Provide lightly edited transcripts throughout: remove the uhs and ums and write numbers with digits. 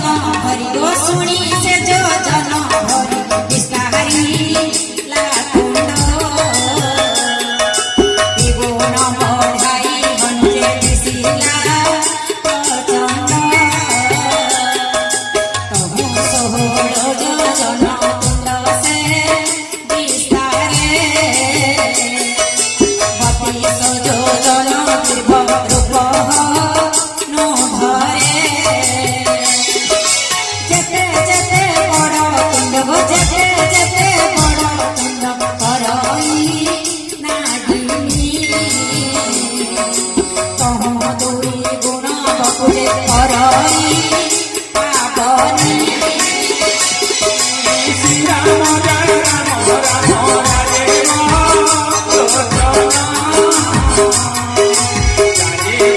जन हरि ओ शुणी से जो जन हरि विस्तारी लाकुंड त्रिभुवन बढ़ाई हनुजे दिशिला प्रचंड तहु सोहर जो जन कुंड से विस्तारे बतीस जो जन त्रिभुवन रूप नो धरे जेते जेते बड़ कुंड जेते जेते बड़ कुंड करई नागिनी तहु दुई गुण बपुरे करई पावनी श्री राम जय राम राम राजे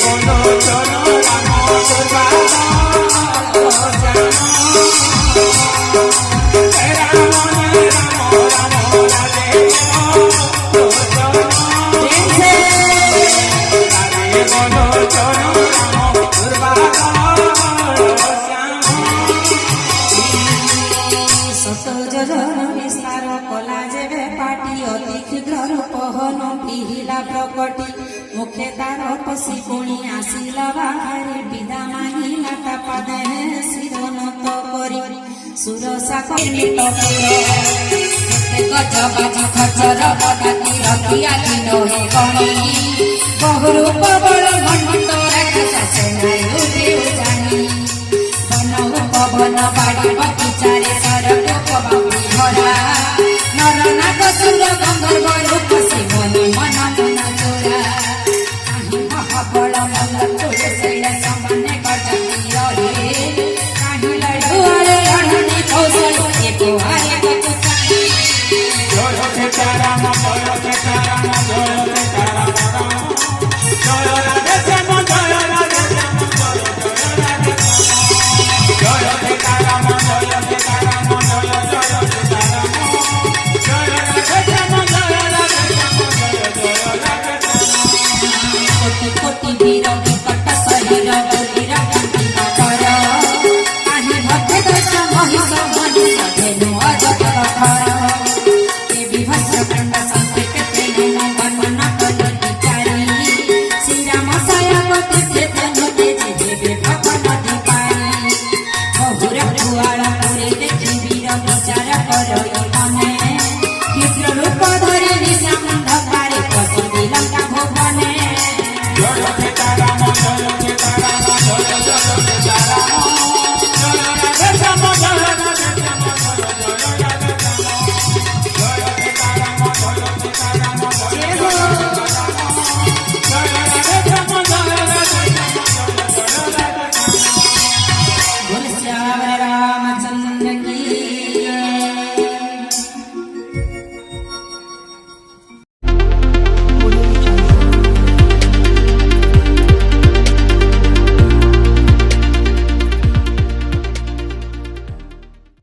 बोलो चलो राम विस्तार कला जेबे पाटी अति क्षुद्र रूपहन पिहिला प्रकटी मुखे तार पशी पुणी आसिला बाहारे विदा मांगिला तापादे शिर নত करी सुरसा कमित गज बाजी खचर बटाती रखिया दिन हे गणी बहुरूप बड़ घंट राक्षस सेनायु देव जानी बन पवन बाड़ी बगीचारे